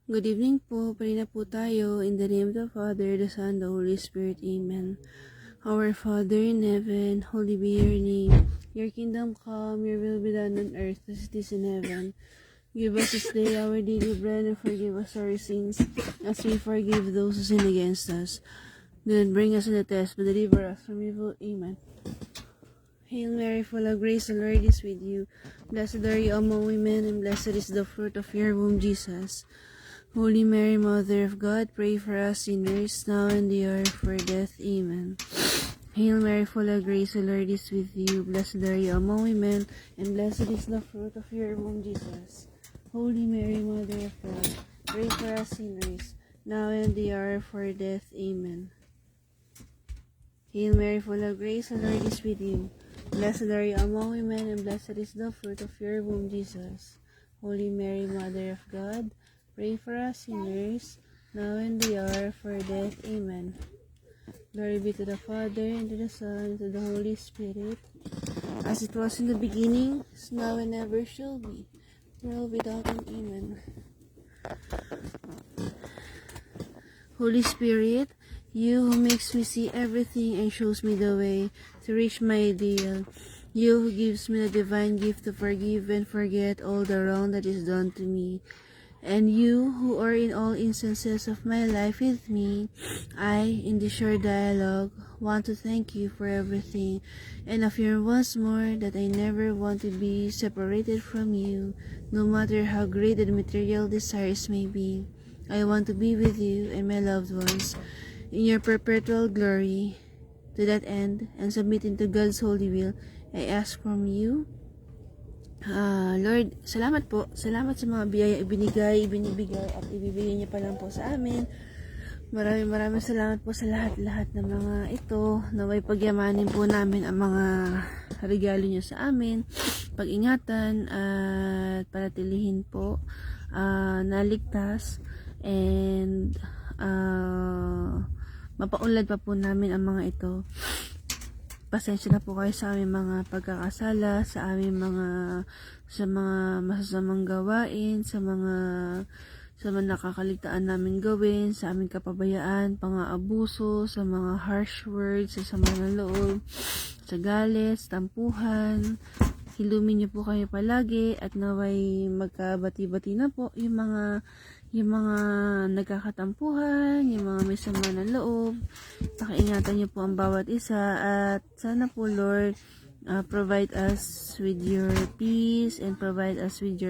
Good evening po. Pray na po tayo. In the name of the Father, the Son, the Holy Spirit. Amen. Our Father in heaven, holy be your name. Your kingdom come, your will be done on earth as it is in heaven. Give us this day our daily bread and forgive us our sins as we forgive those who sin against us. Do not bring us into the test, but deliver us from evil. Amen. Hail Mary, full of grace, the Lord is with you. Blessed are you among women, and blessed is the fruit of your womb, Jesus. Holy Mary, Mother of God, pray for us sinners, now and the hour of our death. Amen. Hail Mary, full of grace, the Lord is with you. Blessed are you among women, and blessed is the fruit of your womb, Jesus. Holy Mary, Mother of God, pray for us sinners, now and the hour of our death. Amen. Hail Mary, full of grace, the Lord is with you. Blessed are you among women, and blessed is the fruit of your womb, Jesus. Holy Mary, Mother of God, pray for us sinners, now and the hour of our death. Amen. Glory be to the Father, and to the Son, and to the Holy Spirit, as it was in the beginning, is now, and ever shall be, world without end. Amen. Holy Spirit, you who makes me see everything and shows me the way to reach my ideal, you who gives me the divine gift to forgive and forget all the wrong that is done to me, and you who are in all instances of my life with me, I, in this short dialogue, want to thank you for everything and affirm once more that I never want to be separated from you, no matter how great the material desires may be. I want to be with you and my loved ones in your perpetual glory. To that end, and submitting to God's holy will, I ask from you, Lord, salamat po. Salamat sa mga biyaya binibigay at ibibigay niyo pa lang po sa amin. Maraming salamat po sa lahat-lahat ng mga ito. Naway pagyamanin po namin ang mga regalo niyo sa amin. Pag-ingatan at panatilihin po naligtas and mapaunlad pa po namin ang mga ito. Pasensya na po kayo sa aming mga pagkakasala, sa aming mga masasamang gawain, sa mga nakakaligtaan namin gawin, sa aming kapabayaan, pang-aabuso, sa mga harsh words, sa sama ng loob, sa galit, tampuhan. Hilumin niyo po kayo palagi at naway magkabati-bati na po yung mga nagkakatampuhan, yung mga may sama ng loob. Pakiingatan niyo po ang bawat isa at sana po, Lord, provide us with your peace and provide us with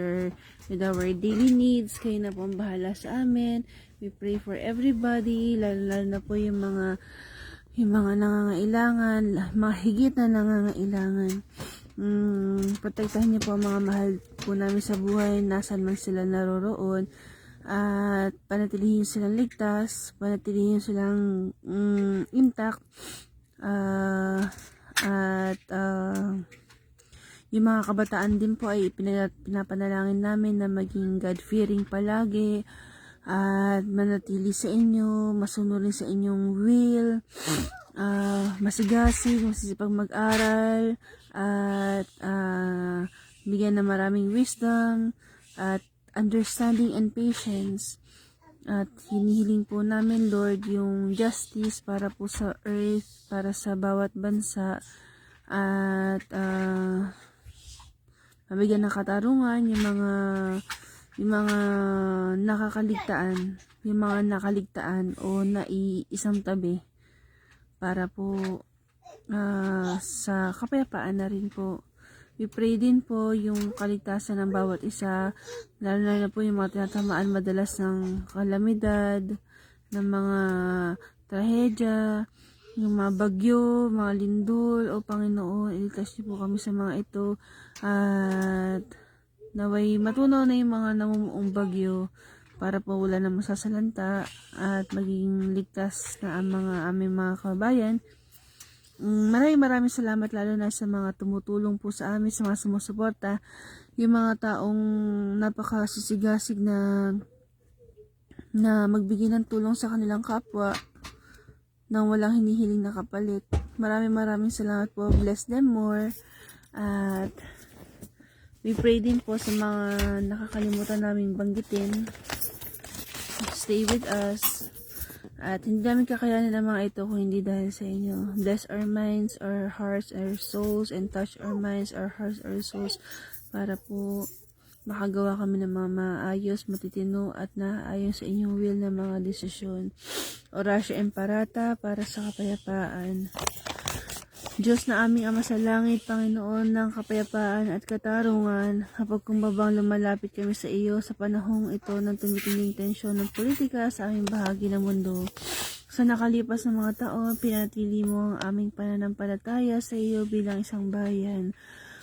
our daily needs. Kayo na po ang bahala sa amin. We pray for everybody, lalo na po yung mga nangangailangan, mga higit na nangangailangan. Protektahan niyo po ang mga mahal po namin sa buhay, nasan man sila naroroon, at panatilihin silang ligtas, panatilihin silang intact, at yung mga kabataan din po ay pinapanalangin namin na maging God-fearing palagi at manatili sa inyo, masunurin sa inyong will, masigasig, masisipag mag-aral, at bigyan ng maraming wisdom at understanding and patience. At hinihiling po namin, Lord, yung justice para po sa earth, para sa bawat bansa, at mabigyan ng katarungan yung mga nakaligtaan o naiisang tabi para po sa kapayapaan na rin po. We pray din po yung kaligtasan ng bawat isa, lalo na po yung mga tinatamaan madalas ng kalamidad, ng mga trahedya, yung mga bagyo, mga lindol. O Panginoon, iligtas niyo po kami sa mga ito at naway matunaw na yung mga namumuong bagyo para po wala na masasalanta at maging ligtas na ang aming mga kabayan. Maraming salamat lalo na sa mga tumutulong po sa amin, sa mga sumusuporta, yung mga taong napakasisigasig na magbigay ng tulong sa kanilang kapwa nang walang hinihiling na kapalit. Maraming salamat po. Bless them more. At we pray din po sa mga nakakalimutan naming banggitin. stay with us. At hindi namin kakayanin ang mga ito kung hindi dahil sa inyo. Bless our minds, our hearts, our souls, and touch our minds, our hearts, our souls, para po makagawa kami ng mga maayos, matitino, at naaayon sa inyong will na mga desisyon. Orasyo Emparata para sa kapayapaan. Diyos na aming Ama sa langit, Panginoon ng kapayapaan at katarungan, kapag kumbabang lumalapit kami sa iyo sa panahong ito ng tumitinding tensyon ng politika sa aming bahagi ng mundo. Sa nakalipas na mga taon, pinatili mo ang aming pananampalataya sa iyo bilang isang bayan.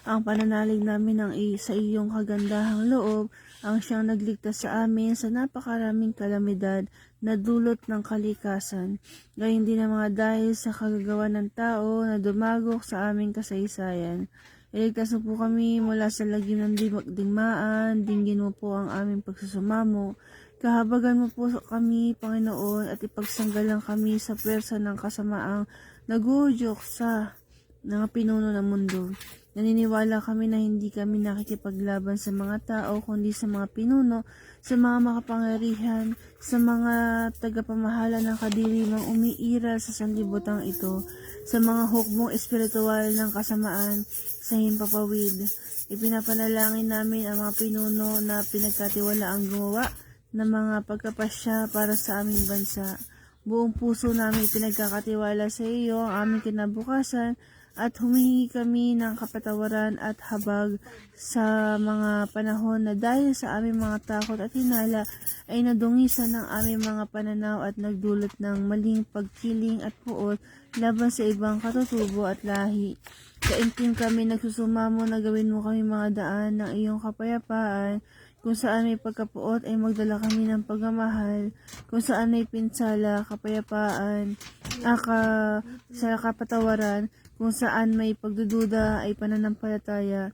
Ang pananalig namin sa iyong kagandahang loob ang siyang nagligtas sa amin sa napakaraming kalamidad na dulot ng kalikasan. Gayun din ang mga dahil sa kagagawa ng tao na dumagok sa aming kasaysayan. Iligtas mo po kami mula sa lagim ng digmaan, dinggin mo po ang aming pagsusumamo. Kahabagan mo po kami, Panginoon, at ipagsanggalang kami sa pwersa ng kasamaang nagudyok sa mga pinuno ng mundo. Naniniwala kami na hindi kami nakikipaglaban sa mga tao, kundi sa mga pinuno, sa mga makapangyarihan, sa mga tagapamahala ng kadilimang umiiral sa sanlibutan ito, sa mga hukbong espiritual ng kasamaan sa himpapawid. Ipinapanalangin namin ang mga pinuno na pinagkatiwalaang gumawa ng mga pagkapasya para sa aming bansa. Buong puso namin ipinagkakatiwala sa iyo ang aming kinabukasan, at humihingi kami ng kapatawaran at habag sa mga panahon na dahil sa aming mga takot at hinala ay nadungisan ng aming mga pananaw at nagdulot ng maling pagkiling at puot laban sa ibang katutubo at lahi. Kaimtim kami nagsusumamo na gawin mo kami mga daan ng iyong kapayapaan. Kung saan may pagkapuot ay magdala kami ng pagmamahal. Kung saan may pinsala, kapayapaan, sa kapatawaran. Kung saan may pagdududa ay pananampalataya.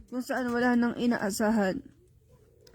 Kung saan wala nang inaasahan,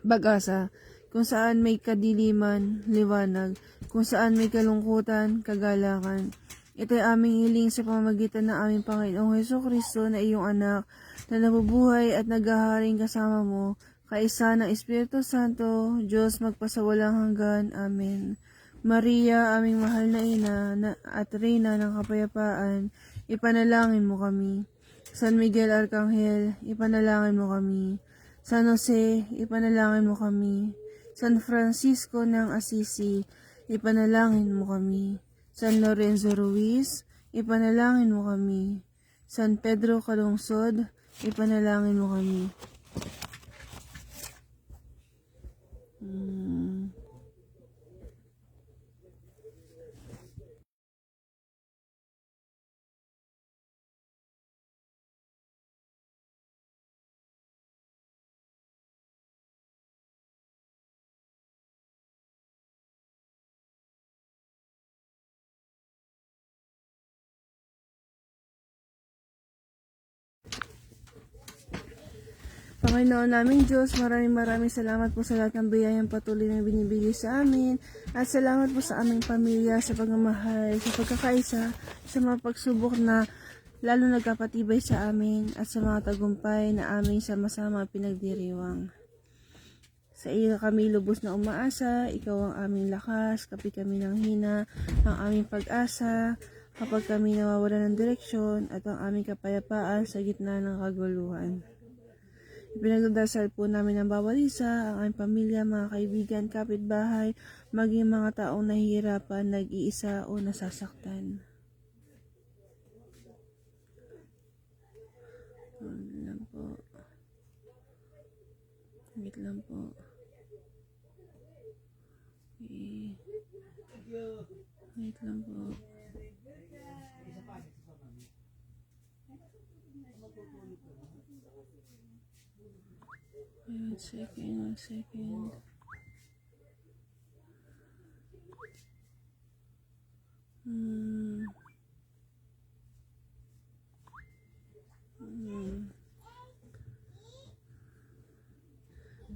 pag-asa. Kung saan may kadiliman, liwanag. Kung saan may kalungkutan, kagalakan. Ito'y aming hiling sa pamamagitan ng aming Panginoong Hesukristo na iyong anak, na nabubuhay at naghaharing kasama mo, kaisa ng Espiritu Santo, Diyos magpasawalang hanggan. Amen. Maria, aming mahal na ina at reyna ng kapayapaan, ipanalangin mo kami. San Miguel Arcangel, ipanalangin mo kami. San Jose, ipanalangin mo kami. San Francisco ng Assisi, ipanalangin mo kami. San Lorenzo Ruiz, ipanalangin mo kami. San Pedro Calungsod, ipanalangin mo kami. Panginoon naming Diyos, maraming salamat po sa lahat ng biyayang patuloy na binibigay sa amin, at salamat po sa aming pamilya, sa pagmamahal, sa pagkakaisa, sa mga pagsubok na lalo nagkapatibay sa amin, at sa mga tagumpay na aming sama-sama pinagdiriwang. Sa iyo kami lubos na umaasa, ikaw ang aming lakas, kapag kami ng hina, ang aming pag-asa, kapag kami nawawala ng direksyon, at ang aming kapayapaan sa gitna ng kaguluhan. Ipinagdadasal po namin ang bawat isa, ang aming pamilya, mga kaibigan, kapitbahay, maging mga taong nahihirapan, nag-iisa o nasasaktan. Wait lang po. Wait lang po. Wait lang po. One second.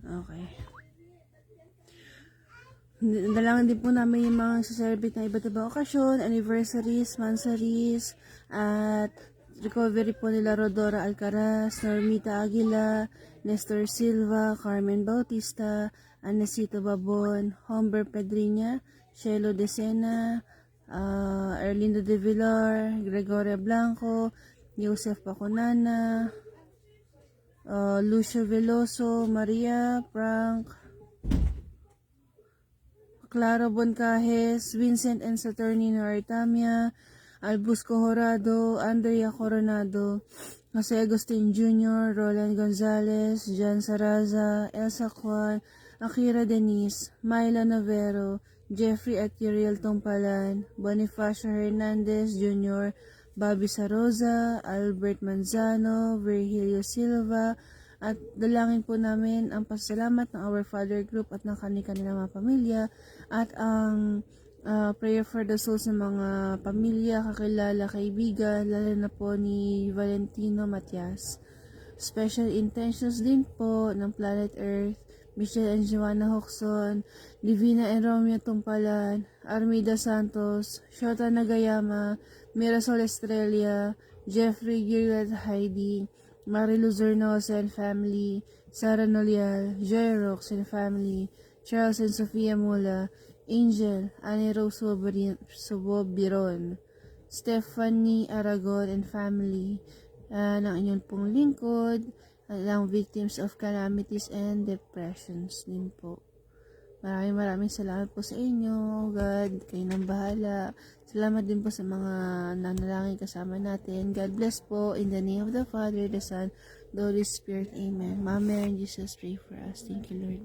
Okay. Dalangin din po namin yung mga celebrate na iba't ibang okasyon, anniversaries, mansaries, at recovery po nila Rodora Alcaraz, Normita Aguila, Nestor Silva, Carmen Bautista, Anacito Babon, Humber Pedriña, Shelo Decena, Erlindo de Villar, Gregoria Blanco, Joseph Pacunana, Lucio Veloso, Maria Frank, Clara Boncajes, Vincent and Saturnino Artamia, Albusco Horado, Andrea Coronado, Jose Agustin Jr., Roland Gonzalez, Jan Saraza, Elsa Juan, Akira Denise, Myla Navero, Jeffrey at Uriel Tongpalan, Bonifacio Hernandez Jr., Bobby Saroza, Albert Manzano, Virgilio Silva, at dalangin po namin ang pasalamat ng Our Father Group at ng kanilang mga pamilya at ang prayer for the souls ng mga pamilya, kakilala, kaibigan, lalo na po ni Valentino Matias. Special intentions din po ng Planet Earth, Michelle and Joanna Hoxon, Divina and Romeo Tumpalan, Armida Santos, Shota Nagayama, Mirasol Estrella, Jeffrey Gilbert Heidi, Marilu Zernosa and family, Sara Nolial, Joy Rox and family, Charles and Sofia Mula, Angel, Annie Rose Sobobiron, Stephanie Aragon and family, ng inyong pong lingkod, ang victims of calamities and depressions din po. Maraming salamat po sa inyo, God, kayo nang bahala. Salamat din po sa mga nanalangin kasama natin. God bless po, in the name of the Father, the Son, the Holy Spirit, Amen. Mama and Jesus, pray for us. Thank you, Lord.